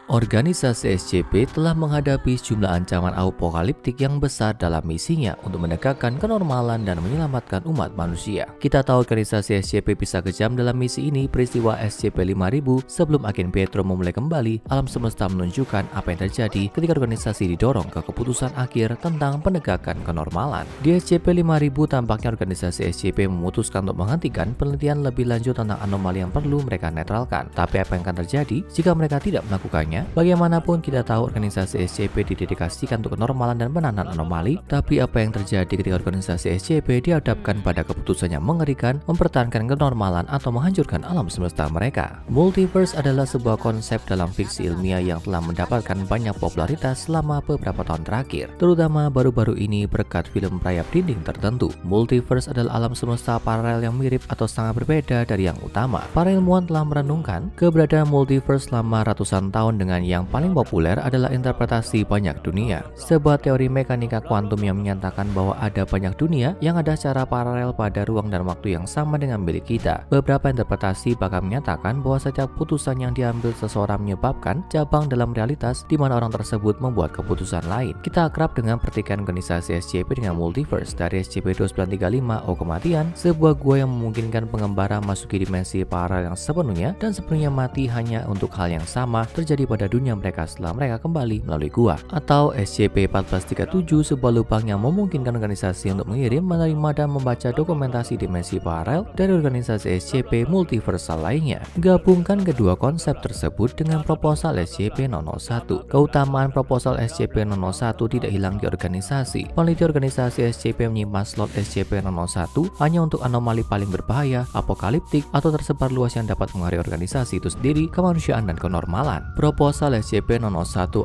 Organisasi SCP telah menghadapi sejumlah ancaman apokaliptik yang besar dalam misinya untuk menegakkan kenormalan dan menyelamatkan umat manusia. Kita tahu organisasi SCP bisa kejam dalam misi ini. Peristiwa SCP-5000 sebelum agen Pietro memulai kembali, alam semesta menunjukkan apa yang terjadi ketika organisasi didorong ke keputusan akhir tentang penegakan kenormalan. Di SCP-5000 tampaknya organisasi SCP memutuskan untuk menghentikan penelitian lebih lanjut tentang anomali yang perlu mereka netralkan. Tapi apa yang akan terjadi jika mereka tidak melakukannya? Bagaimanapun kita tahu organisasi SCP didedikasikan untuk kenormalan dan penanganan anomali, tapi apa yang terjadi ketika organisasi SCP dihadapkan pada keputusan yang mengerikan, mempertahankan kenormalan atau menghancurkan alam semesta mereka? Multiverse adalah sebuah konsep dalam fiksi ilmiah yang telah mendapatkan banyak popularitas selama beberapa tahun terakhir, terutama baru-baru ini berkat film rayap dinding tertentu. Multiverse adalah alam semesta paralel yang mirip atau sangat berbeda dari yang utama. Para ilmuwan telah merenungkan keberadaan multiverse selama ratusan tahun dengan yang paling populer adalah interpretasi banyak dunia, sebuah teori mekanika kuantum yang menyatakan bahwa ada banyak dunia yang ada secara paralel pada ruang dan waktu yang sama dengan milik kita. Beberapa interpretasi bahkan menyatakan bahwa setiap putusan yang diambil seseorang menyebabkan cabang dalam realitas di mana orang tersebut membuat keputusan lain. Kita akrab dengan pertikaian organisasi SCP dengan multiverse. Dari SCP-2935 O Kematian, sebuah gua yang memungkinkan pengembara masuki dimensi paralel yang sepenuhnya dan sepenuhnya mati hanya untuk hal yang sama terjadi pada dunia mereka setelah mereka kembali melalui gua. Atau SCP-1437, sebuah lubang yang memungkinkan organisasi untuk mengirim, menerima, dan membaca dokumentasi dimensi paralel dari organisasi SCP multiversal lainnya. Gabungkan kedua konsep tersebut dengan proposal SCP-001. Keutamaan proposal SCP-001 tidak hilang di organisasi. Peneliti organisasi SCP menyimpan slot SCP-001 hanya untuk anomali paling berbahaya, apokaliptik, atau tersebar luas yang dapat mengaruhi organisasi itu sendiri, kemanusiaan, dan kenormalan. Proposal SCP-001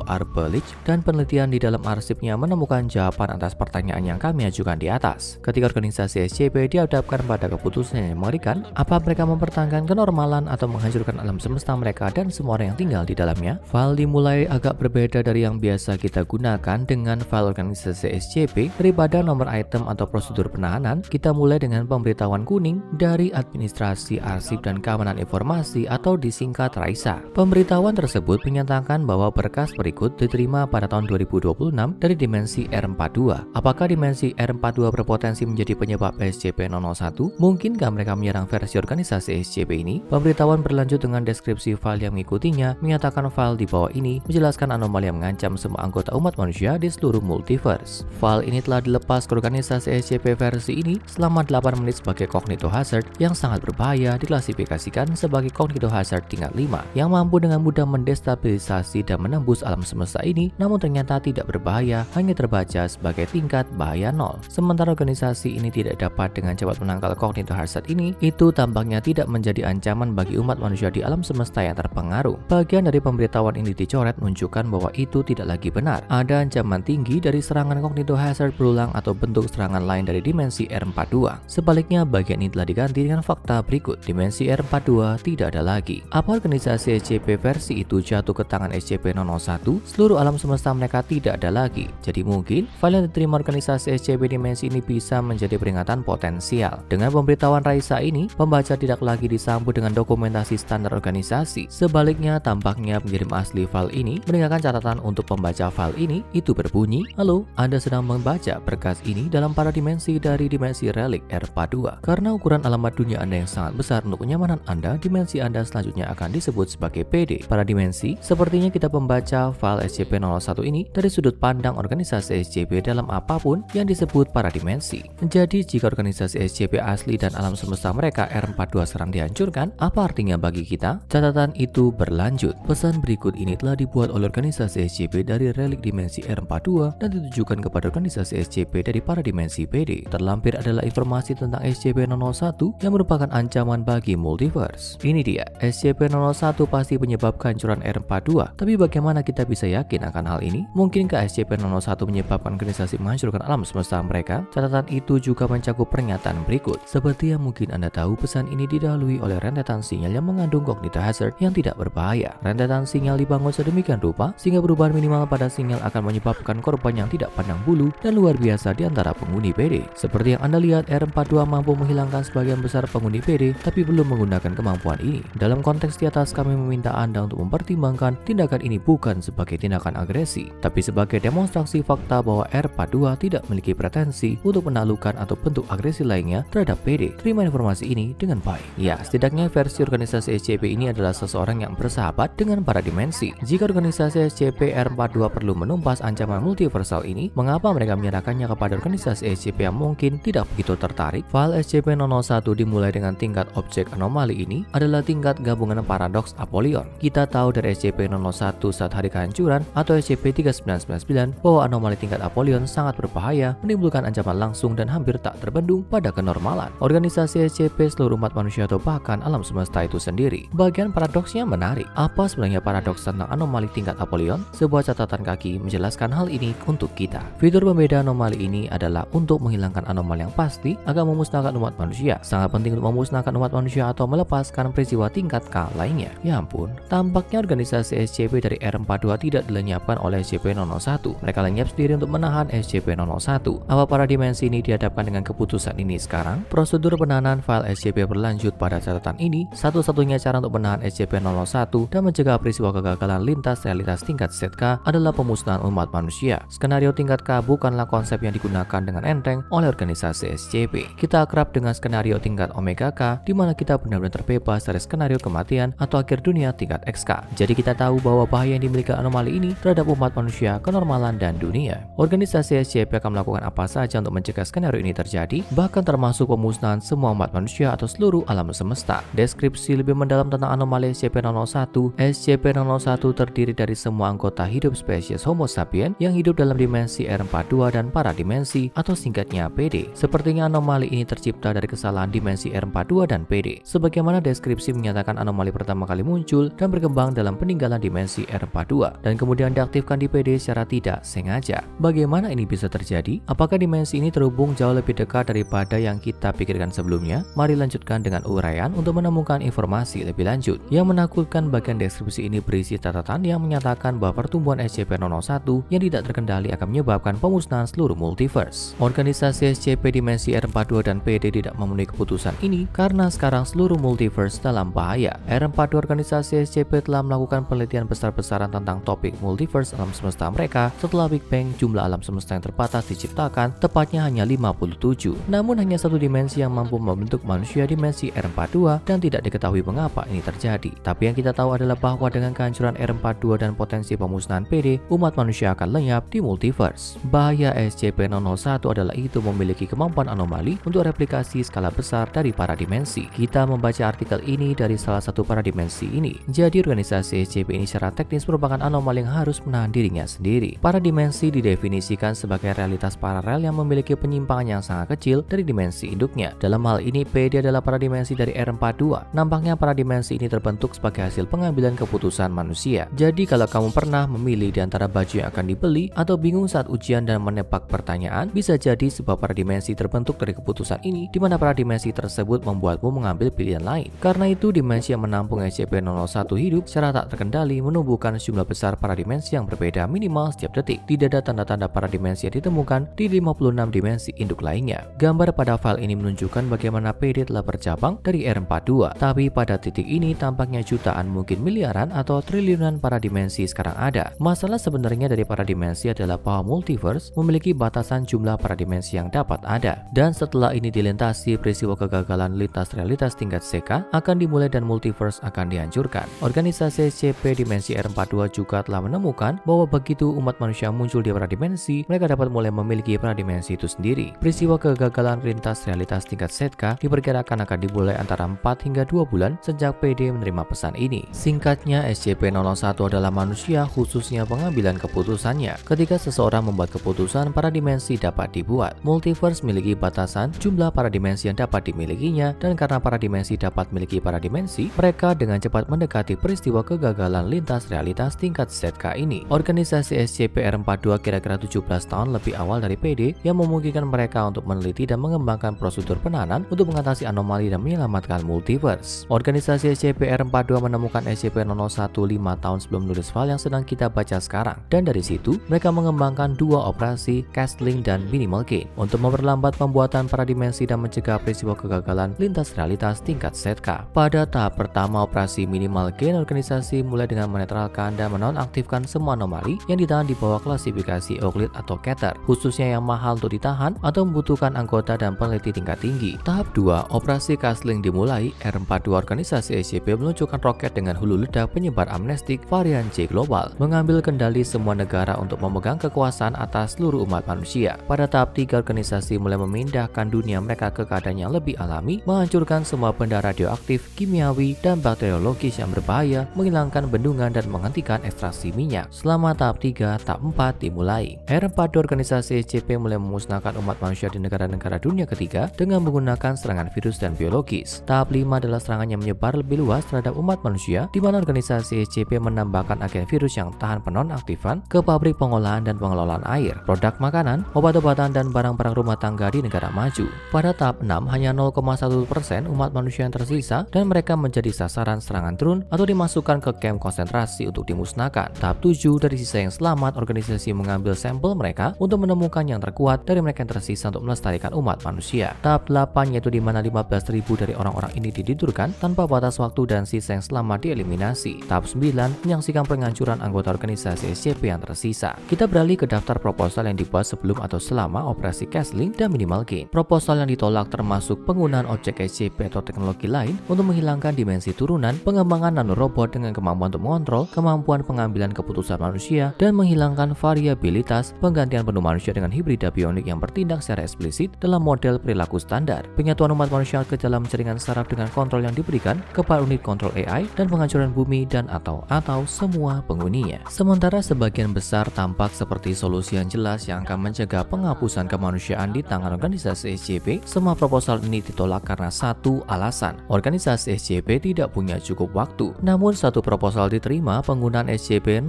Arbellich dan penelitian di dalam arsipnya menemukan jawaban atas pertanyaan yang kami ajukan di atas. Ketika organisasi SCP dihadapkan pada keputusan yang mengerikan, apa mereka mempertahankan kenormalan atau menghancurkan alam semesta mereka dan semua orang yang tinggal di dalamnya? File dimulai agak berbeda dari yang biasa kita gunakan dengan file organisasi SCP. Daripada nomor item atau prosedur penahanan, kita mulai dengan pemberitahuan kuning dari administrasi arsip dan keamanan informasi atau disingkat RAISA. Pemberitahuan tersebut menyatakan bahwa berkas berikut diterima pada tahun 2026 dari dimensi R42. Apakah dimensi R42 berpotensi menjadi penyebab SCP-001? Mungkinkah mereka menyerang versi organisasi SCP ini? Pemberitahuan berlanjut dengan deskripsi file yang mengikutinya, menyatakan file di bawah ini menjelaskan anomali yang mengancam semua anggota umat manusia di seluruh multiverse. File ini telah dilepas ke organisasi SCP versi ini selama 8 menit sebagai cognito hazard yang sangat berbahaya, diklasifikasikan sebagai cognito hazard tingkat 5 yang mampu dengan mudah mendestabilisasi dan menembus alam semesta ini, namun ternyata tidak berbahaya, hanya terbaca sebagai tingkat bahaya 0. Sementara organisasi ini tidak dapat dengan cepat menangkal cognito hazard ini, itu tampaknya tidak menjadi ancaman bagi umat manusia di alam semesta yang terpengaruh. Bagian dari pemberitahuan ini dicoret menunjukkan bahwa itu tidak lagi benar. Ada ancaman tinggi dari serangan cognito hazard berulang atau bentuk serangan lain dari dimensi R42. Sebaliknya, bagian ini telah diganti dengan fakta berikut. Dimensi R42 tidak ada lagi. Apa organisasi SCP versi itu jatuh ke tangan SCP-001, seluruh alam semesta mereka tidak ada lagi. Jadi mungkin file yang diterima organisasi SCP dimensi ini bisa menjadi peringatan potensial. Dengan pemberitahuan RAISA ini, pembaca tidak lagi disambut dengan dokumentasi standar organisasi. Sebaliknya, tampaknya pengirim asli file ini meninggalkan catatan untuk pembaca file ini. Itu berbunyi, "Halo, Anda sedang membaca berkas ini dalam para dimensi dari dimensi relik R42. Karena ukuran alamat dunia Anda yang sangat besar untuk kenyamanan Anda, dimensi Anda selanjutnya akan disebut sebagai PD. Para dimensi, sepertinya kita membaca file SCP-001 ini dari sudut pandang organisasi SCP dalam apapun yang disebut para dimensi. Jadi, jika organisasi SCP asli dan alam semesta mereka R42 serang dihancurkan, apa artinya bagi kita?" Catatan itu berlanjut. Pesan berikut ini telah dibuat oleh organisasi SCP dari relik dimensi R42 dan ditujukan kepada organisasi SCP dari para dimensi PD. Terlampir adalah informasi tentang SCP-001 yang merupakan ancaman bagi multiverse. Ini dia, SCP-001 pasti penyebab kehancuran R42. Tapi bagaimana kita bisa yakin akan hal ini? Mungkinkah SCP-001 menyebabkan organisasi menghancurkan alam semesta mereka? Catatan itu juga mencakup pernyataan berikut. Seperti yang mungkin Anda tahu, pesan ini didahului oleh rentetan sinyal yang mengandung cognito hazard yang tidak berbahaya. Rentetan sinyal dibangun sedemikian rupa sehingga perubahan minimal pada sinyal akan menyebabkan korban yang tidak pandang bulu dan luar biasa di antara penghuni PD. Seperti yang Anda lihat, R42 mampu menghilangkan sebagian besar penghuni PD tapi belum menggunakan kemampuan ini. Dalam konteks di atas, kami meminta Anda untuk mempertimbangkan mempertimbangkan tindakan ini bukan sebagai tindakan agresi, tapi sebagai demonstrasi fakta bahwa R42 tidak memiliki pretensi untuk menaklukkan atau bentuk agresi lainnya terhadap PD. Terima informasi ini dengan baik. Ya, setidaknya versi organisasi SCP ini adalah seseorang yang bersahabat dengan para dimensi. Jika organisasi SCP R42 perlu menumpas ancaman multiversal ini, mengapa mereka menyerahkannya kepada organisasi SCP yang mungkin tidak begitu tertarik? File SCP-001 dimulai dengan tingkat objek anomali ini adalah tingkat gabungan paradoks Apollyon. Kita tahu dari SCP-001 saat hari kehancuran atau SCP-3999 bahwa anomali tingkat Apollyon sangat berbahaya, menimbulkan ancaman langsung dan hampir tak terbendung pada kenormalan. Organisasi SCP, seluruh umat manusia atau bahkan alam semesta itu sendiri. Bagian paradoksnya menarik. Apa sebenarnya paradoks tentang anomali tingkat Apollyon? Sebuah catatan kaki menjelaskan hal ini untuk kita. Fitur pembeda anomali ini adalah untuk menghilangkan anomali yang pasti agar memusnahkan umat manusia. Sangat penting untuk memusnahkan umat manusia atau melepaskan peristiwa tingkat K lainnya. Ya ampun, tampaknya organisasi SCP dari R42 tidak dilenyapkan oleh SCP-001. Mereka lenyap sendiri untuk menahan SCP-001. Apa para dimensi ini dihadapkan dengan keputusan ini sekarang? Prosedur penahanan file SCP berlanjut pada catatan ini. Satu-satunya cara untuk menahan SCP-001 dan mencegah peristiwa kegagalan lintas realitas tingkat ZK adalah pemusnahan umat manusia. Skenario tingkat K bukanlah konsep yang digunakan dengan enteng oleh organisasi SCP. Kita akrab dengan skenario tingkat Omega K, di mana kita benar-benar terbebas dari skenario kematian atau akhir dunia tingkat XK. Jadi kita tahu bahwa bahaya yang dimiliki anomali ini terhadap umat manusia, kenormalan, dan dunia. Organisasi SCP akan melakukan apa saja untuk mencegah skenario ini terjadi, bahkan termasuk pemusnahan semua umat manusia atau seluruh alam semesta. Deskripsi lebih mendalam tentang anomali SCP-001. SCP-001 terdiri dari semua anggota hidup spesies Homo sapiens yang hidup dalam dimensi R42 dan para dimensi atau singkatnya PD. Sepertinya anomali ini tercipta dari kesalahan dimensi R42 dan PD. Sebagaimana deskripsi menyatakan anomali pertama kali muncul dan berkembang dalam peninggalan dimensi R42 dan kemudian diaktifkan di PD secara tidak sengaja. Bagaimana ini bisa terjadi? Apakah dimensi ini terhubung jauh lebih dekat daripada yang kita pikirkan sebelumnya? Mari lanjutkan dengan uraian untuk menemukan informasi lebih lanjut. Yang menakutkan, bagian deskripsi ini berisi catatan yang menyatakan bahwa pertumbuhan SCP-001 yang tidak terkendali akan menyebabkan pemusnahan seluruh multiverse. Organisasi SCP dimensi R42 dan PD tidak memenuhi keputusan ini karena sekarang seluruh multiverse dalam bahaya. R42 organisasi SCP telah melakukan penelitian besar-besaran tentang topik multiverse alam semesta mereka. Setelah Big Bang, jumlah alam semesta yang terbatas diciptakan, tepatnya hanya 57. Namun hanya satu dimensi yang mampu membentuk manusia, dimensi R42, dan tidak diketahui mengapa ini terjadi. Tapi yang kita tahu adalah bahwa dengan kehancuran R42 dan potensi pemusnahan PD, umat manusia akan lenyap di multiverse. Bahaya SCP-001 adalah itu memiliki kemampuan anomali untuk replikasi skala besar dari para dimensi. Kita membaca artikel ini dari salah satu para dimensi ini. Jadi organisasi SCP ini secara teknis merupakan anomali yang harus menahan dirinya sendiri. Para dimensi didefinisikan sebagai realitas paralel yang memiliki penyimpangan yang sangat kecil dari dimensi induknya. Dalam hal ini, PD adalah para dimensi dari R42. Nampaknya para dimensi ini terbentuk sebagai hasil pengambilan keputusan manusia. Jadi kalau kamu pernah memilih di antara baju yang akan dibeli atau bingung saat ujian dan menebak pertanyaan, bisa jadi sebuah para dimensi terbentuk dari keputusan ini, di mana para dimensi tersebut membuatmu mengambil pilihan lain. Karena itu, dimensi yang menampung SCP-001 hidup secara tak terkendali menumbuhkan jumlah besar para dimensi yang berbeda minimal setiap detik. Tidak ada tanda-tanda para dimensi yang ditemukan di 56 dimensi induk lainnya. Gambar pada file ini menunjukkan bagaimana PD telah bercabang dari R42. Tapi pada titik ini tampaknya jutaan, mungkin miliaran atau triliunan para dimensi sekarang ada. Masalah sebenarnya dari para dimensi adalah bahwa multiverse memiliki batasan jumlah para dimensi yang dapat ada. Dan setelah ini dilintasi, peristiwa kegagalan lintas realitas tingkat CK akan dimulai dan multiverse akan dihancurkan. Organisasi SCP dimensi R42 juga telah menemukan bahwa begitu umat manusia muncul di para dimensi, mereka dapat mulai memiliki para dimensi itu sendiri. Peristiwa kegagalan lintas realitas tingkat ZK diperkirakan akan dimulai antara 4 hingga 2 bulan sejak PD menerima pesan ini. Singkatnya, SCP-001 adalah manusia, khususnya pengambilan keputusannya. Ketika seseorang membuat keputusan, para dimensi dapat dibuat. Multiverse memiliki batasan jumlah para dimensi yang dapat dimilikinya, dan karena para dimensi dapat memiliki para dimensi, mereka dengan cepat mendekati peristiwa kegagalan lintas realitas tingkat ZK ini. Organisasi SCP-R42 kira-kira 17 tahun lebih awal dari PD yang memungkinkan mereka untuk meneliti dan mengembangkan prosedur penahanan untuk mengatasi anomali dan menyelamatkan multiverse. Organisasi SCP-R42 menemukan SCP-001 5 tahun sebelum menulis file yang sedang kita baca sekarang, dan dari situ mereka mengembangkan dua operasi Castling dan Minimal Gain untuk memperlambat pembuatan para dimensi dan mencegah peristiwa kegagalan lintas realitas tingkat ZK. Pada tahap pertama operasi Minimal Gain, organisasi dimulai dengan menetralkan dan menonaktifkan semua anomali yang ditahan di bawah klasifikasi Euclid atau Keter, khususnya yang mahal untuk ditahan atau membutuhkan anggota dan peneliti tingkat tinggi. Tahap 2, operasi Castling dimulai. R42 organisasi SCP meluncurkan roket dengan hulu ledak penyebar amnestik varian C global, mengambil kendali semua negara untuk memegang kekuasaan atas seluruh umat manusia. Pada tahap 3, organisasi mulai memindahkan dunia mereka ke keadaan yang lebih alami, menghancurkan semua benda radioaktif, kimiawi, dan bakteriologis yang berbahaya, menghilangkan bendungan dan menghentikan ekstraksi minyak. Selama tahap 3, tahap 4 dimulai. R42 organisasi SCP mulai memusnahkan umat manusia di negara-negara dunia ketiga dengan menggunakan serangan virus dan biologis. Tahap 5 adalah serangan yang menyebar lebih luas terhadap umat manusia, di mana organisasi SCP menambahkan agen virus yang tahan penonaktifan ke pabrik pengolahan dan pengelolaan air, produk makanan, obat-obatan, dan barang-barang rumah tangga di negara maju. Pada tahap 6, hanya 0,1% umat manusia yang tersisa dan mereka menjadi sasaran serangan drone atau dimasukkan ke kamp konsentrasi untuk dimusnahkan. Tahap 7, dari sisa yang selamat, organisasi mengambil sampel mereka untuk menemukan yang terkuat dari mereka yang tersisa untuk melestarikan umat manusia. Tahap 8, yaitu di mana 15.000 dari orang-orang ini didudurkan tanpa batas waktu dan sisa yang selamat dieliminasi. Tahap 9, menyaksikan penghancuran anggota organisasi SCP yang tersisa. Kita beralih ke daftar proposal yang dibuat sebelum atau selama operasi Castling dan Minimal Gain. Proposal yang ditolak termasuk penggunaan objek SCP atau teknologi lain untuk menghilangkan dimensi turunan, pengembangan nanorobot dengan kemampuan untuk mengontrol kemampuan pengambilan keputusan manusia, dan menghilangkan variabilitas penggantian penuh manusia dengan hibrida bionik yang bertindak secara eksplisit dalam model perilaku standar, penyatuan umat manusia ke dalam jaringan saraf dengan kontrol yang diberikan kepada unit kontrol AI, dan penghancuran bumi dan atau semua penghuninya. Sementara sebagian besar tampak seperti solusi yang jelas yang akan mencegah penghapusan kemanusiaan di tangan organisasi SCP, semua proposal ini ditolak karena satu alasan: organisasi SCP tidak punya cukup waktu. Namun satu proposal diterima, penggunaan SCP-0000.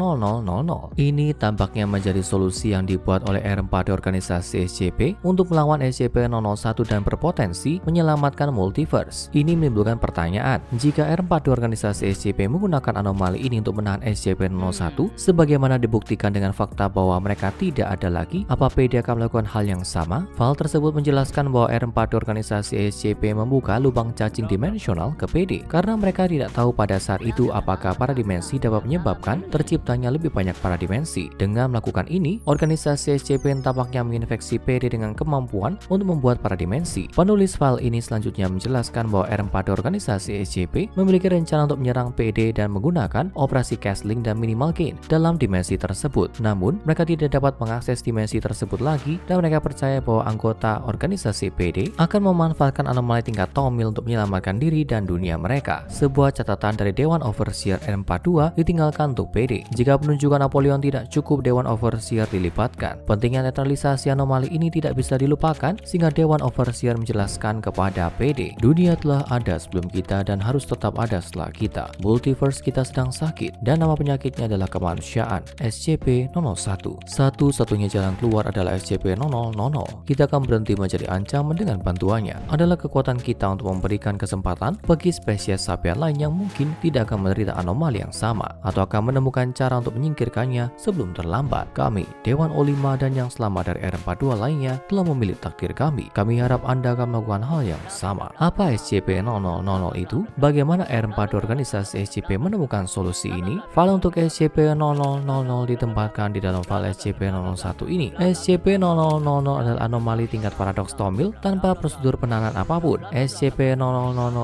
Ini tampaknya menjadi solusi yang dibuat oleh R4 organisasi SCP untuk melawan SCP-001 dan berpotensi menyelamatkan multiverse. Ini menimbulkan pertanyaan, jika R4 organisasi SCP menggunakan anomali ini untuk menahan SCP-001, sebagaimana dibuktikan dengan fakta bahwa mereka tidak ada lagi, apa PD akan melakukan hal yang sama? File tersebut menjelaskan bahwa R4 organisasi SCP membuka lubang cacing dimensional ke PD karena mereka tidak tahu pada saat itu apakah para dimensi dapat menyebabkan terciptanya lebih banyak para dimensi. Dengan melakukan ini, organisasi SCP tampaknya menginfeksi PD dengan kemampuan untuk membuat para dimensi. Penulis file ini selanjutnya menjelaskan bahwa R4 organisasi SCP memiliki rencana untuk menyerang PD dan menggunakan operasi Castling dan Minimal Gain dalam dimensi tersebut. Namun, mereka tidak dapat mengakses dimensi tersebut lagi dan mereka percaya bahwa anggota organisasi PD akan memanfaatkan anomali tingkat Tomil untuk menyelamatkan diri dan dunia mereka. Sebuah catatan dari Dewan Overseer R42 ditinggalkan untuk PD. Jika penunjukan Napoleon tidak cukup, Dewan Overseer dilibatkan. Pentingnya netralisasi anomali ini tidak bisa dilupakan, sehingga Dewan Overseer menjelaskan kepada PD, dunia telah ada sebelum kita dan harus tetap ada setelah kita. Multiverse kita sedang sakit dan nama penyakitnya adalah kemanusiaan. SCP-001. Satu-satunya jalan keluar adalah SCP-0000. Kita akan berhenti menjadi ancaman dengan bantuannya. Adalah kekuatan kita untuk memberikan kesempatan bagi spesies sapiens lain yang mungkin tidak akan menderita anomali yang sama atau akan menemukan cara untuk menyingkirkannya sebelum terlambat. Kami, Dewan O5 dan yang selamat dari R42 lainnya telah memilih takdir kami. Kami harap Anda akan melakukan hal yang sama. Apa SCP-0000 itu? Bagaimana R4 organisasi SCP menemukan solusi ini? File untuk SCP-0000 ditempatkan di dalam file SCP-001 ini. SCP-0000 adalah anomali tingkat paradoks Tomil tanpa prosedur penahanan apapun. SCP-000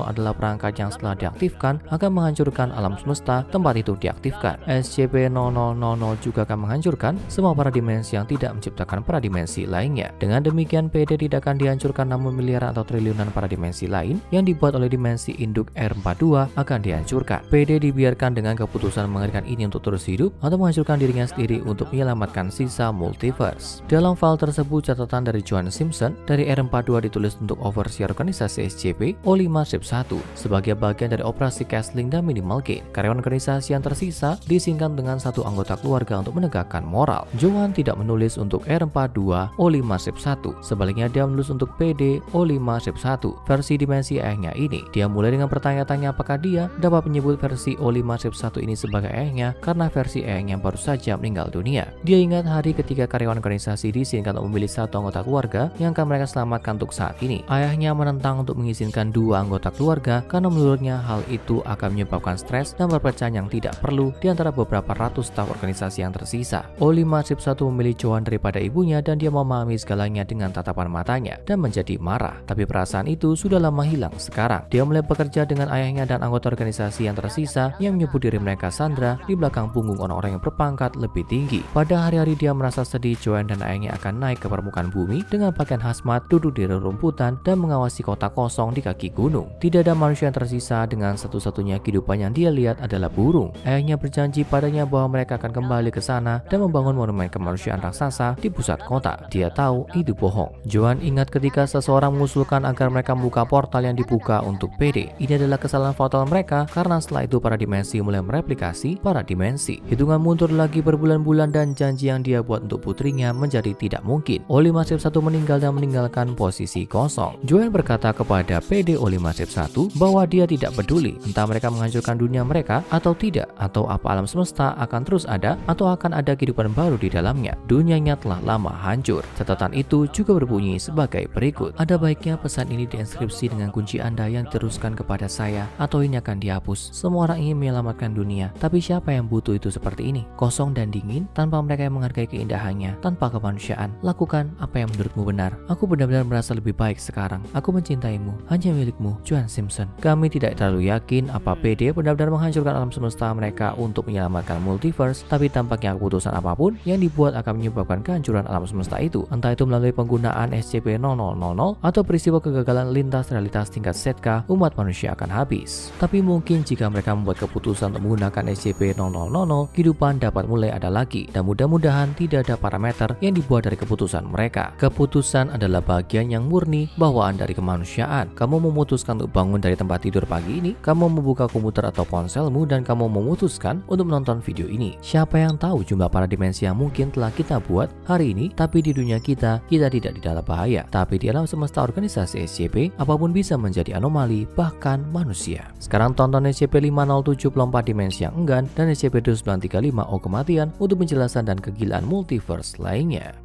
adalah perangkat yang setelah diaktifkan akan menghancurkan alam semesta tempat itu diaktifkan. SCP-0000 juga akan menghancurkan semua para dimensi yang tidak menciptakan para dimensi lainnya. Dengan demikian, PD tidak akan dihancurkan, namun miliaran atau triliunan para dimensi lain yang dibuat oleh dimensi induk R42 akan dihancurkan. PD dibiarkan dengan keputusan mengerikan ini untuk terus hidup atau menghancurkan dirinya sendiri untuk menyelamatkan sisa multiverse. Dalam file tersebut, catatan dari John Simpson dari R42 ditulis untuk overseer organisasi SCP O5-1 sebagai bagian dari operasi Castling dan Minimal Gain. Karyawan organisasi yang tersisa disingkat dengan satu anggota keluarga untuk menegakkan moral. Johan tidak menulis untuk R42 O5-1, sebaliknya dia menulis untuk PD O5-1 versi dimensi ayahnya ini. Dia mulai dengan bertanya-tanya apakah dia dapat menyebut versi O5-1 ini sebagai ayahnya karena versi ayahnya baru saja meninggal dunia. Dia ingat hari ketika karyawan organisasi disingkat untuk memilih satu anggota keluarga yang akan mereka selamatkan untuk saat ini. Ayahnya menentang untuk mengizinkan dua anggota keluarga karena menurutnya hal itu akan menyebabkan stres dan perpecahan yang tidak perlu di antara beberapa ratus staf organisasi yang tersisa. O5-1 memilih Joan daripada ibunya dan dia memahami segalanya dengan tatapan matanya dan menjadi marah. Tapi perasaan itu sudah lama hilang sekarang. Dia mulai bekerja dengan ayahnya dan anggota organisasi yang tersisa yang menyebut diri mereka Sandra di belakang punggung orang-orang yang berpangkat lebih tinggi. Pada hari-hari dia merasa sedih, Joan dan ayahnya akan naik ke permukaan bumi dengan pakaian hazmat, duduk di rerumputan dan mengawasi kota kosong di kaki gunung. Tidak ada manusia yang tersisa, dengan satu-satunya kehidupan yang dia lihat adalah burung. Ayahnya berjanji padanya bahwa mereka akan kembali ke sana dan membangun monumen kemanusiaan raksasa di pusat kota. Dia tahu itu bohong. Joan ingat ketika seseorang mengusulkan agar mereka membuka portal yang dibuka untuk PD. Ini adalah kesalahan fatal mereka karena setelah itu para dimensi mulai mereplikasi para dimensi. Hitungan mundur lagi berbulan-bulan dan janji yang dia buat untuk putrinya menjadi tidak mungkin. O5-1 meninggal dan meninggalkan posisi kosong. Joan berkata kepada PD O5-1 bahwa dia tidak peduli entah mereka menghancurkan dunia mereka atau tidak, atau apa alam semesta akan terus ada atau akan ada kehidupan baru di dalamnya. Dunianya telah lama hancur. Catatan itu juga berbunyi sebagai berikut. Ada baiknya pesan ini diinskripsi dengan kunci Anda yang diteruskan kepada saya, atau ini akan dihapus. Semua orang ingin menyelamatkan dunia, tapi siapa yang butuh itu seperti ini? Kosong dan dingin, tanpa mereka yang menghargai keindahannya, tanpa kemanusiaan. Lakukan apa yang menurutmu benar. Aku benar-benar merasa lebih baik sekarang. Aku mencintaimu, hanya milikmu, Joan Simpson. Kami tidak terlalu yakin apa PD benar-benar menghancurkan alam semesta mereka untuk menyelamatkan multiverse, tapi tampaknya keputusan apapun yang dibuat akan menyebabkan kehancuran alam semesta itu, entah itu melalui penggunaan SCP-0000 atau peristiwa kegagalan lintas realitas tingkat setka, umat manusia akan habis. Tapi mungkin jika mereka membuat keputusan untuk menggunakan SCP-0000, kehidupan dapat mulai ada lagi, dan mudah-mudahan tidak ada parameter yang dibuat dari keputusan mereka. Keputusan adalah bagian yang murni bawaan dari kemanusiaan. Kamu memutuskan untuk bangun dari tempat tidur pagi ini, kamu membuka komputer atau ponselmu dan kamu memutuskan untuk menonton video ini. Siapa yang tahu jumlah para dimensi yang mungkin telah kita buat hari ini, tapi di dunia kita tidak di dalam bahaya. Tapi di alam semesta organisasi SCP, apapun bisa menjadi anomali, bahkan manusia. Sekarang tonton SCP-5074 Dimensi yang Enggan dan SCP-2935 O Kematian untuk penjelasan dan kegilaan multiverse lainnya.